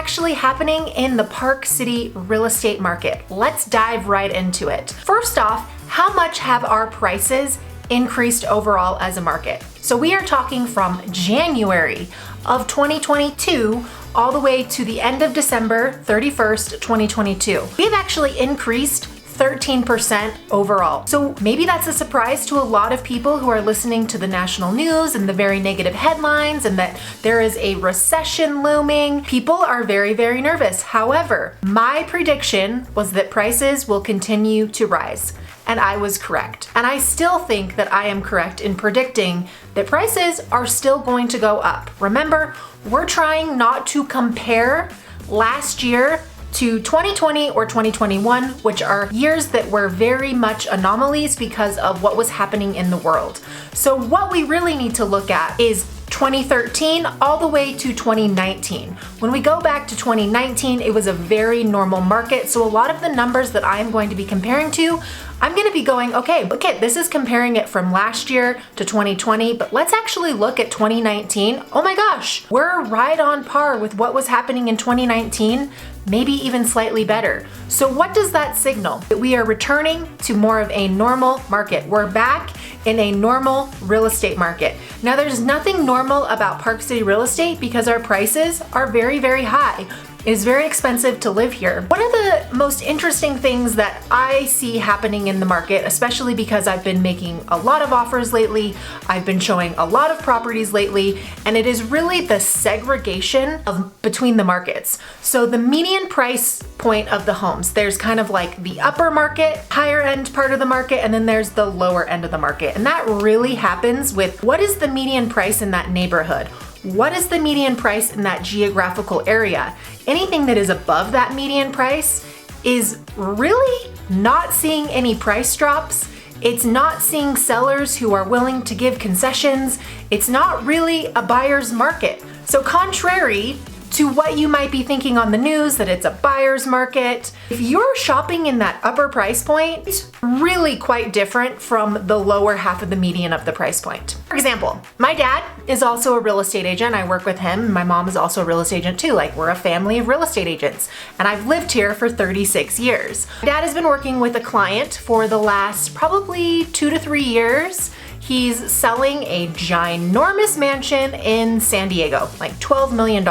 actually happening in the Park City real estate market? Let's dive right into it. First off, how much have our prices increased overall as a market? So we are talking from January of 2022 all the way to the end of December 31st, 2022. We've actually increased 13% overall. So maybe that's a surprise to a lot of people who are listening to the national news and the very negative headlines and that there is a recession looming. People are very, very nervous. However, my prediction was that prices will continue to rise. And I was correct. And I still think that I am correct in predicting that prices are still going to go up. Remember, we're trying not to compare last year to 2020 or 2021, which are years that were very much anomalies because of what was happening in the world. So what we really need to look at is 2013 all the way to 2019. When we go back to 2019, it was a very normal market. So a lot of the numbers that I'm going to be comparing to, I'm going to be going, okay, this is comparing it from last year to 2020, but let's actually look at 2019. Oh my gosh, we're right on par with what was happening in 2019, maybe even slightly better. So what does that signal? That we are returning to more of a normal market. We're back in a normal real estate market. Now there's nothing normal about Park City real estate because our prices are very, very high. It is very expensive to live here. One of the most interesting things that I see happening in the market, especially because I've been making a lot of offers lately, I've been showing a lot of properties lately, and it is really the segregation between the markets. So the median price point of the homes, there's kind of like the upper market, higher end part of the market, and then there's the lower end of the market. And that really happens with what is the median price in that neighborhood? What is the median price in that geographical area? Anything that is above that median price is really not seeing any price drops. It's not seeing sellers who are willing to give concessions. It's not really a buyer's market. So contrary to what you might be thinking on the news, that it's a buyer's market, if you're shopping in that upper price point, it's really quite different from the lower half of the median of the price point. For example, my dad is also a real estate agent. I work with him. My mom is also a real estate agent too. Like, we're a family of real estate agents, and I've lived here for 36 years. My dad has been working with a client for the last probably 2 to 3 years. He's selling a ginormous mansion in San Diego, like $12 million.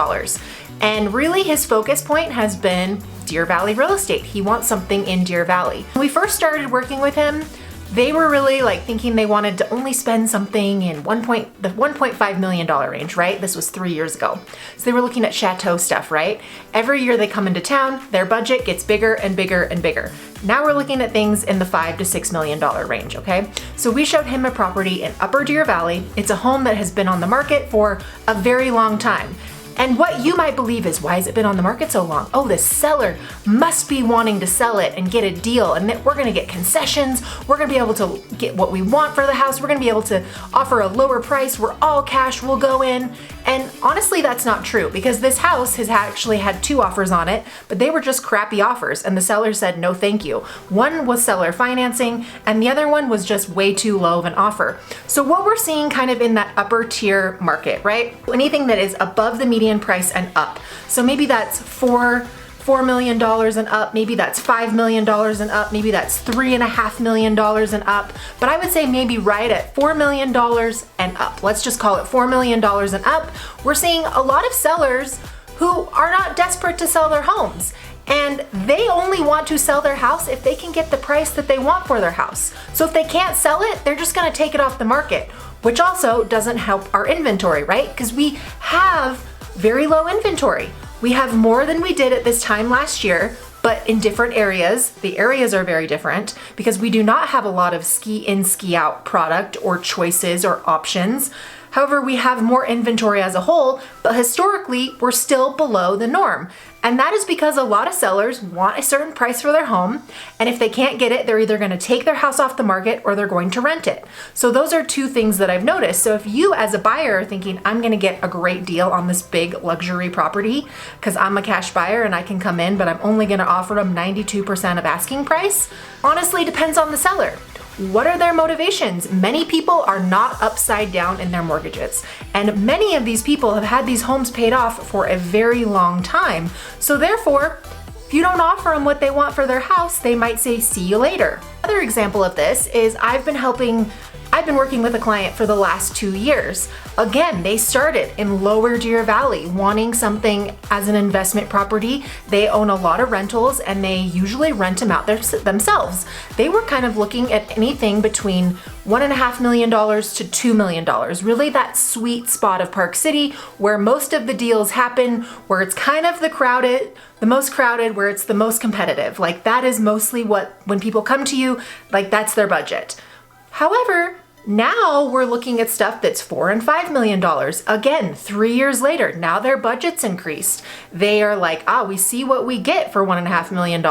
And really his focus point has been Deer Valley real estate. He wants something in Deer Valley. When we first started working with him, they were really like thinking they wanted to only spend something in the $1.5 million range, right? This was 3 years ago. So they were looking at chateau stuff, right? Every year they come into town, their budget gets bigger and bigger and bigger. Now we're looking at things in the $5 to $6 million range, okay? So we showed him a property in Upper Deer Valley. It's a home that has been on the market for a very long time. And what you might believe is, why has it been on the market so long? Oh, the seller must be wanting to sell it and get a deal, and we're gonna get concessions, we're gonna be able to get what we want for the house, we're gonna be able to offer a lower price, we're all cash, we'll go in. And honestly, that's not true, because this house has actually had 2 offers on it, but they were just crappy offers, and the seller said no thank you. One was seller financing, and the other one was just way too low of an offer. So what we're seeing kind of in that upper tier market, right? Anything that is above the median price and up. So maybe that's $4 million and up, maybe that's $5 million and up, maybe that's $3.5 million and up, but I would say maybe right at $4 million and up. Let's just call it $4 million and up. We're seeing a lot of sellers who are not desperate to sell their homes, and they only want to sell their house if they can get the price that they want for their house. So if they can't sell it, they're just gonna take it off the market, which also doesn't help our inventory, right? Because we have very low inventory. We have more than we did at this time last year, but in different areas. The areas are very different because we do not have a lot of ski in, ski out product or choices or options. However, we have more inventory as a whole, but historically, we're still below the norm. And that is because a lot of sellers want a certain price for their home, and if they can't get it, they're either gonna take their house off the market or they're going to rent it. So those are 2 things that I've noticed. So if you as a buyer are thinking, I'm gonna get a great deal on this big luxury property because I'm a cash buyer and I can come in, but I'm only gonna offer them 92% of asking price, honestly depends on the seller. What are their motivations? Many people are not upside down in their mortgages, and many of these people have had these homes paid off for a very long time. So therefore, if you don't offer them what they want for their house, they might say, see you later. Another example of this is I've been working with a client for the last 2 years. Again, they started in Lower Deer Valley wanting something as an investment property. They own a lot of rentals and they usually rent them out themselves. They were kind of looking at anything between $1.5 million to $2 million. Really that sweet spot of Park City where most of the deals happen, where it's kind of the most crowded, where it's the most competitive. Like that is mostly when people come to you, like that's their budget. However, now we're looking at stuff that's $4 and $5 million. Again, 3 years later, now their budget's increased. They are like, we see what we get for $1.5 million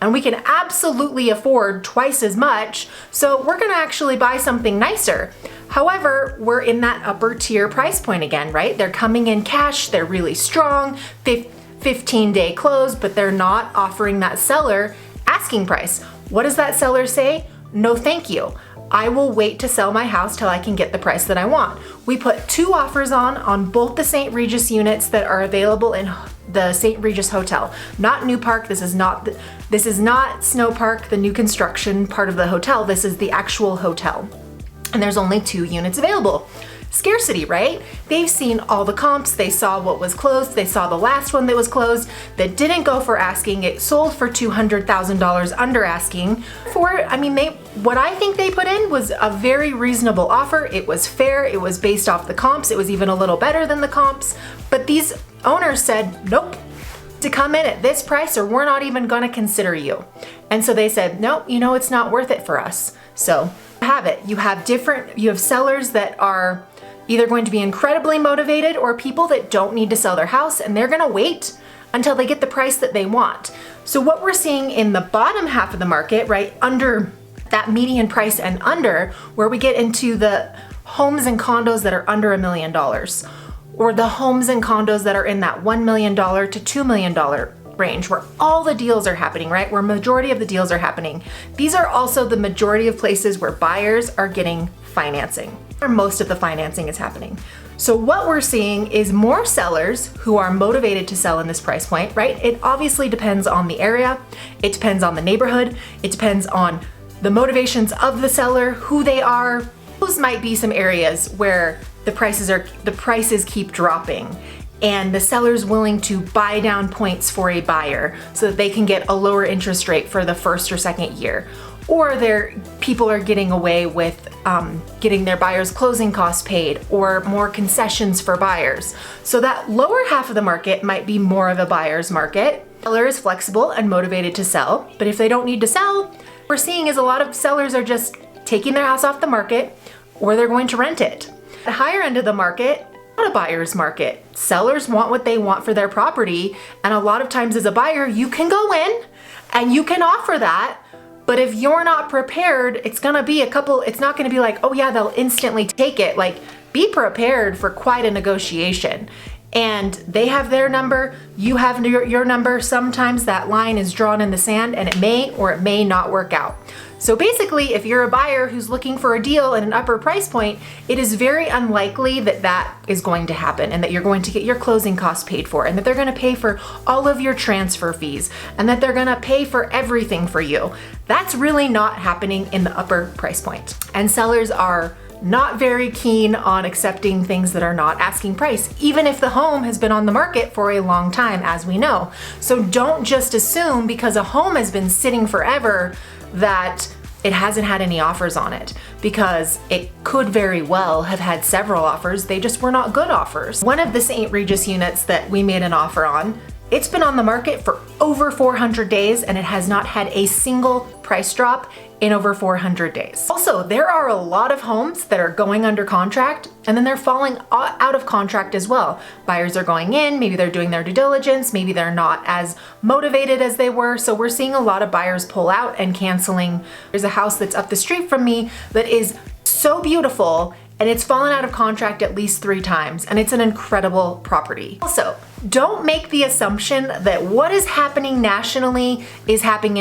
and we can absolutely afford twice as much. So we're gonna actually buy something nicer. However, we're in that upper tier price point again, right? They're coming in cash, they're really strong, 15-day close, but they're not offering that seller asking price. What does that seller say? No, thank you. I will wait to sell my house till I can get the price that I want. We put 2 offers on both the St. Regis units that are available in the St. Regis Hotel. Not New Park, this is not Snow Park, the new construction part of the hotel. This is the actual hotel. And there's only 2 units available. Scarcity, right? They've seen all the comps, they saw what was closed, they saw the last one that was closed that didn't go for asking. It sold for $200,000 under asking. What I think they put in was a very reasonable offer. It was fair, it was based off the comps, it was even a little better than the comps, but these owners said, nope, to come in at this price or we're not even gonna consider you. And so they said, nope, it's not worth it for us. So you have sellers that are either going to be incredibly motivated or people that don't need to sell their house and they're gonna wait until they get the price that they want. So what we're seeing in the bottom half of the market, right under that median price and under, where we get into the homes and condos that are under $1 million, or the homes and condos that are in that $1 million to $2 million range, where all the deals are happening, right? Where majority of the deals are happening. These are also the majority of places where buyers are getting financing, or most of the financing is happening. So what we're seeing is more sellers who are motivated to sell in this price point, right? It obviously depends on the area, it depends on the neighborhood, it depends on the motivations of the seller, who they are. Those might be some areas where the prices keep dropping and the seller's willing to buy down points for a buyer so that they can get a lower interest rate for the first or second year. Or people are getting away with getting their buyers' closing costs paid or more concessions for buyers. So that lower half of the market might be more of a buyer's market. Seller is flexible and motivated to sell, but if they don't need to sell, what we're seeing is a lot of sellers are just taking their house off the market or they're going to rent it. The higher end of the market, not a buyer's market. Sellers want what they want for their property, and a lot of times as a buyer, you can go in and you can offer that. But if you're not prepared, it's not gonna be like, oh yeah, they'll instantly take it. Like, be prepared for quite a negotiation. And they have their number, you have your number. Sometimes that line is drawn in the sand and it may or it may not work out. So basically, if you're a buyer who's looking for a deal at an upper price point, it is very unlikely that that is going to happen and that you're going to get your closing costs paid for and that they're gonna pay for all of your transfer fees and that they're gonna pay for everything for you. That's really not happening in the upper price point. And sellers are not very keen on accepting things that are not asking price, even if the home has been on the market for a long time, as we know. So don't just assume because a home has been sitting forever that it hasn't had any offers on it, because it could very well have had several offers, they just were not good offers. One of the St. Regis units that we made an offer on, it's been on the market for over 400 days and it has not had a single price drop in over 400 days. Also, there are a lot of homes that are going under contract and then they're falling out of contract as well. Buyers are going in, maybe they're doing their due diligence, maybe they're not as motivated as they were. So we're seeing a lot of buyers pull out and canceling. There's a house that's up the street from me that is so beautiful and it's fallen out of contract at least 3 times and it's an incredible property. Also, don't make the assumption that what is happening nationally is happening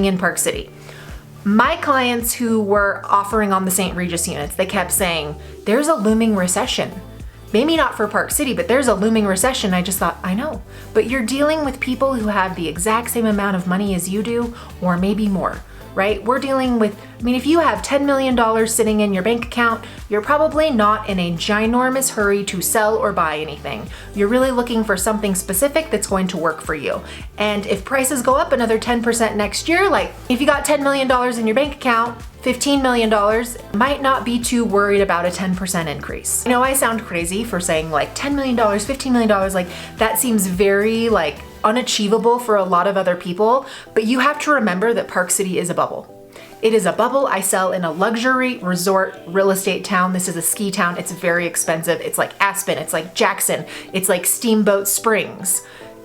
in Park City. My clients who were offering on the St. Regis units, they kept saying, there's a looming recession. Maybe not for Park City, but there's a looming recession. I just thought, I know. But you're dealing with people who have the exact same amount of money as you do, or maybe more, right? We're dealing with, if you have $10 million sitting in your bank account, you're probably not in a ginormous hurry to sell or buy anything. You're really looking for something specific that's going to work for you. And if prices go up another 10% next year, like if you got $10 million in your bank account, $15 million, might not be too worried about a 10% increase. I know I sound crazy for saying like $10 million, $15 million, like that seems very like unachievable for a lot of other people, but you have to remember that Park City is a bubble. It is a bubble. I sell in a luxury resort real estate town. This is a ski town. It's very expensive. It's like Aspen. It's like Jackson. It's like Steamboat Springs.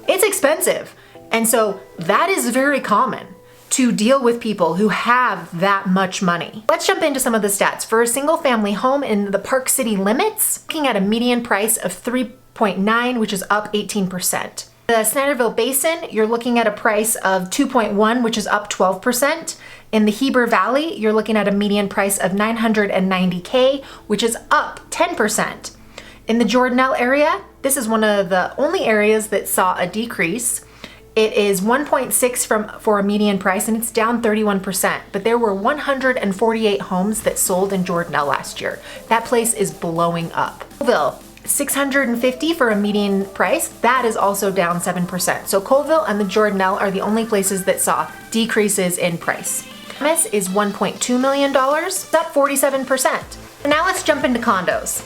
It's expensive. And so that is very common to deal with people who have that much money. Let's jump into some of the stats. For a single family home in the Park City limits, looking at a median price of 3.9, which is up 18%. The Snyderville Basin, you're looking at a price of 2.1, which is up 12%. In the Heber Valley, you're looking at a median price of $990K, which is up 10%. In the Jordanelle area, this is one of the only areas that saw a decrease. It is 1.6 for a median price, and it's down 31%, but there were 148 homes that sold in Jordanelle last year. That place is blowing up. Colville, 650 for a median price. That is also down 7%. So Colville and the Jordanelle are the only places that saw decreases in price. Camas is $1.2 million, it's up 47%. Now let's jump into condos.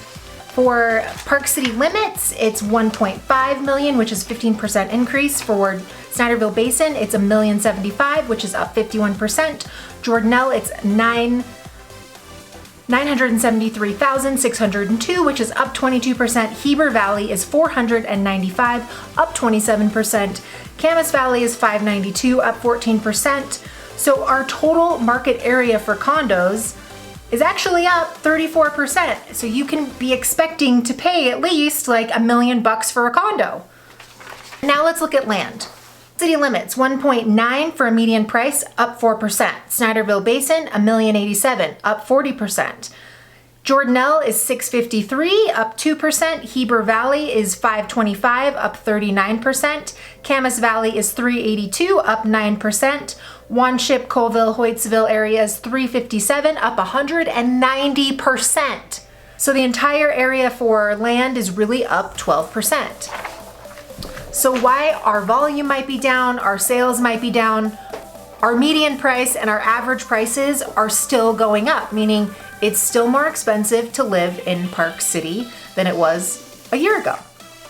For Park City limits, it's 1.5 million, which is 15% increase. For Snyderville Basin, it's $1,075,000, which is up 51%. Jordanelle, it's $973,602, which is up 22%. Heber Valley is $495, up 27%. Camas Valley is $592, up 14%. So our total market area for condos is actually up 34%. So you can be expecting to pay at least like $1 million for a condo. Now let's look at land. City limits, 1.9 for a median price, up 4%. Snyderville Basin, $1,087,000, up 40%. Jordanelle is $653, up 2%. Heber Valley is $525, up 39%. Camas Valley is $382, up 9%. Wanship, Colville, Hoytsville area is $357, up 190%. So the entire area for land is really up 12%. So why our volume might be down, our sales might be down, our median price and our average prices are still going up, meaning it's still more expensive to live in Park City than it was a year ago,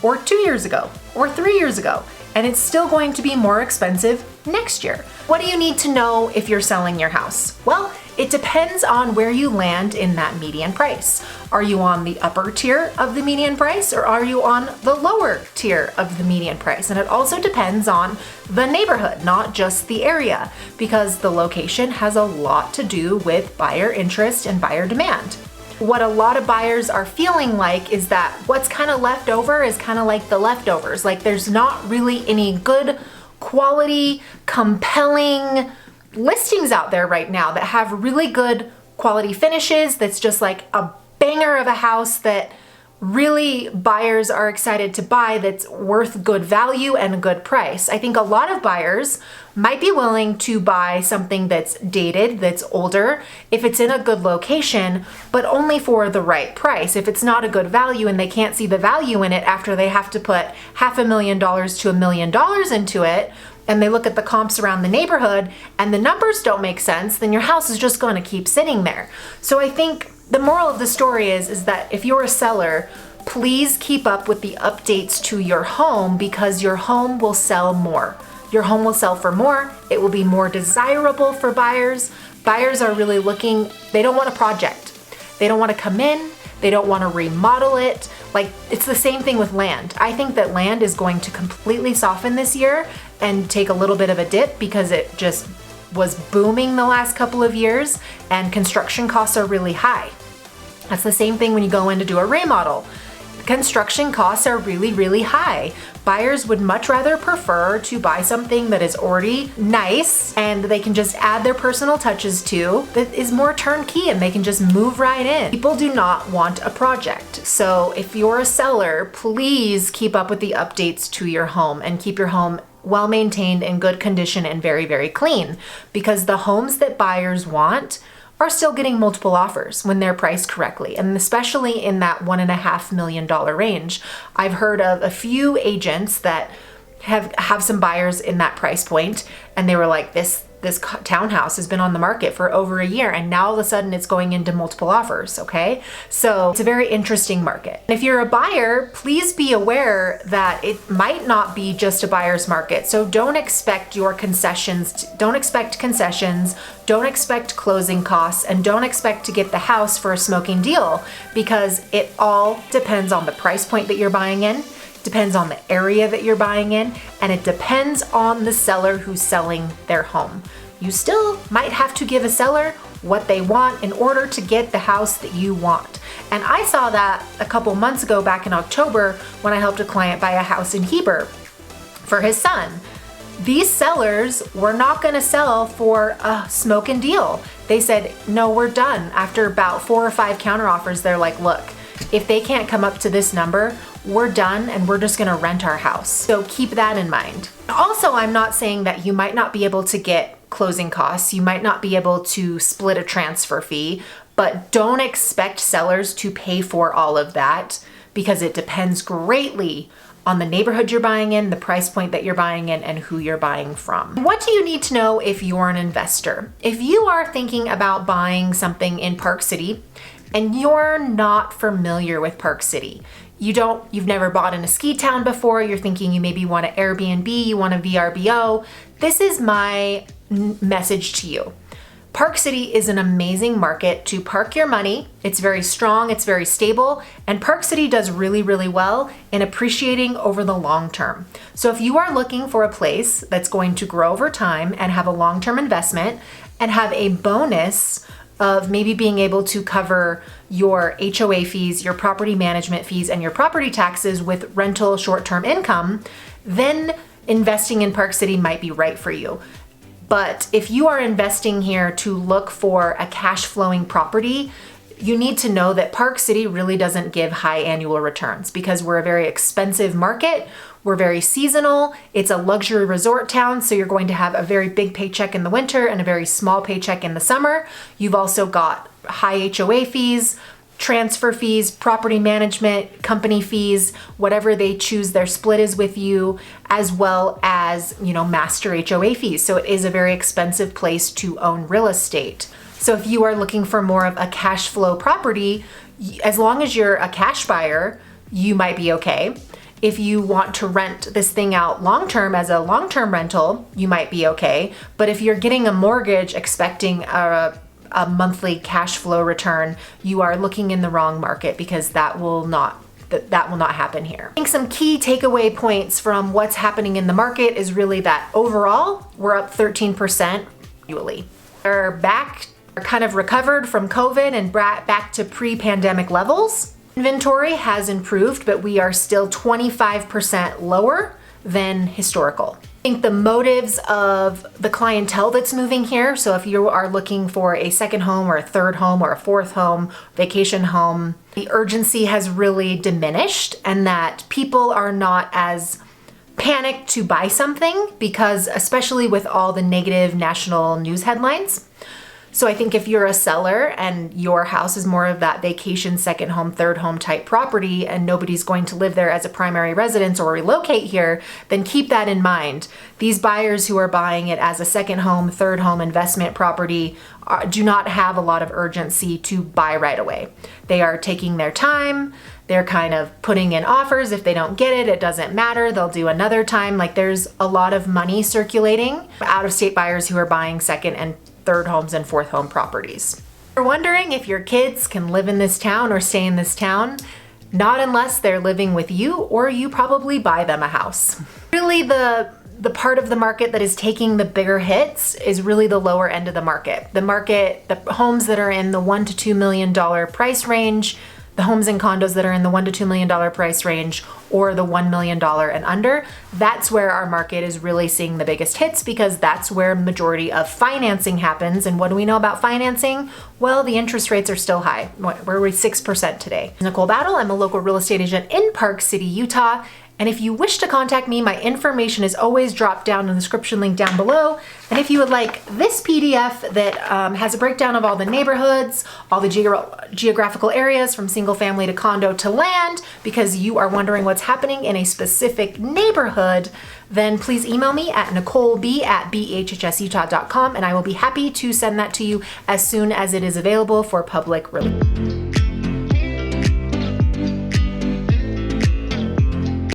or 2 years ago, or 3 years ago. And it's still going to be more expensive next year. What do you need to know if you're selling your house? Well, it depends on where you land in that median price. Are you on the upper tier of the median price, or are you on the lower tier of the median price? And it also depends on the neighborhood, not just the area, because the location has a lot to do with buyer interest and buyer demand. What a lot of buyers are feeling like is that what's kind of left over is kind of like the leftovers. Like there's not really any good quality, compelling listings out there right now that have really good quality finishes, that's just like a banger of a house that really buyers are excited to buy, that's worth good value and a good price. I think a lot of buyers might be willing to buy something that's dated, that's older, if it's in a good location, but only for the right price. If it's not a good value and they can't see the value in it after they have to put $500,000 to $1 million into it, and they look at the comps around the neighborhood and the numbers don't make sense, then your house is just going to keep sitting there. So I think the moral of the story is that if you're a seller, please keep up with the updates to your home, because your home will sell more. Your home will sell for more. It will be more desirable for buyers. Buyers are really looking, they don't want a project. They don't want to come in. They don't want to remodel it. Like, it's the same thing with land. I think that land is going to completely soften this year and take a little bit of a dip because it just was booming the last couple of years and construction costs are really high. That's the same thing when you go in to do a remodel. Construction costs are really, really high. Buyers would much rather prefer to buy something that is already nice and they can just add their personal touches to, that is more turnkey and they can just move right in. People do not want a project. So if you're a seller, please keep up with the updates to your home and keep your home well maintained, in good condition, and very, very clean, because the homes that buyers want are still getting multiple offers when they're priced correctly, and especially in that $1.5 million range. I've heard of a few agents that have some buyers in that price point, and they were like, this townhouse has been on the market for over a year, and now all of a sudden it's going into multiple offers, okay? So it's a very interesting market. And if you're a buyer, please be aware that it might not be just a buyer's market. So don't expect concessions, don't expect closing costs, and don't expect to get the house for a smoking deal, because it all depends on the price point that you're buying in, depends on the area that you're buying in, and it depends on the seller who's selling their home. You still might have to give a seller what they want in order to get the house that you want. And I saw that a couple months ago back in October when I helped a client buy a house in Heber for his son. These sellers were not going to sell for a smoking deal. They said, no, we're done. After about 4 or 5 counteroffers, they're like, look, if they can't come up to this number, we're done and we're just gonna rent our house. So keep that in mind. Also, I'm not saying that you might not be able to get closing costs, you might not be able to split a transfer fee, but don't expect sellers to pay for all of that, because it depends greatly on the neighborhood you're buying in, the price point that you're buying in, and who you're buying from. What do you need to know if you're an investor? If you are thinking about buying something in Park City and you're not familiar with Park City, you've never bought in a ski town before, you're thinking you maybe want an Airbnb, you want a VRBO, this is my message to you. Park City is an amazing market to park your money. It's very strong, it's very stable, and Park City does really, really well in appreciating over the long term. So if you are looking for a place that's going to grow over time and have a long-term investment and have a bonus of maybe being able to cover your HOA fees, your property management fees, and your property taxes with rental short-term income, then investing in Park City might be right for you. But if you are investing here to look for a cash flowing property, you need to know that Park City really doesn't give high annual returns, because we're a very expensive market. We're very seasonal. It's a luxury resort town, so you're going to have a very big paycheck in the winter and a very small paycheck in the summer. You've also got high HOA fees, transfer fees, property management, company fees, whatever they choose their split is with you, as well as, master HOA fees. So it is a very expensive place to own real estate. So if you are looking for more of a cash flow property, as long as you're a cash buyer, you might be okay. If you want to rent this thing out long-term as a long-term rental, you might be okay. But if you're getting a mortgage expecting a monthly cash flow return, you are looking in the wrong market, because that will not happen here. I think some key takeaway points from what's happening in the market is really that overall, we're up 13% annually. We're kind of recovered from COVID and back to pre-pandemic levels. Inventory has improved, but we are still 25% lower than historical. I think the motives of the clientele that's moving here, so if you are looking for a second home or a third home or a fourth home, vacation home, the urgency has really diminished, and that people are not as panicked to buy something, because especially with all the negative national news headlines. So I think if you're a seller and your house is more of that vacation, second home, third home type property, and nobody's going to live there as a primary residence or relocate here, then keep that in mind. These buyers who are buying it as a second home, third home investment property do not have a lot of urgency to buy right away. They are taking their time. They're kind of putting in offers. If they don't get it, it doesn't matter. They'll do another time. Like, there's a lot of money circulating. Out-of-state buyers who are buying second and third homes and fourth home properties. You're wondering if your kids can live in this town or stay in this town? Not unless they're living with you, or you probably buy them a house. Really, the part of the market that is taking the bigger hits is really the lower end of the market. The homes that are in the $1 to $2 million price range, the homes and condos that are in the $1 to $2 million price range or the $1 million and under, that's where our market is really seeing the biggest hits because that's where majority of financing happens. And what do we know about financing? Well, the interest rates are still high. Where are we? 6% today. Nicole Bowdle, I'm a local real estate agent in Park City, Utah. And if you wish to contact me, my information is always dropped down in the description link down below. And if you would like this PDF that has a breakdown of all the neighborhoods, all the geographical areas from single family to condo to land, because you are wondering what's happening in a specific neighborhood, then please email me at nicoleb@bhhsutah.com and I will be happy to send that to you as soon as it is available for public release.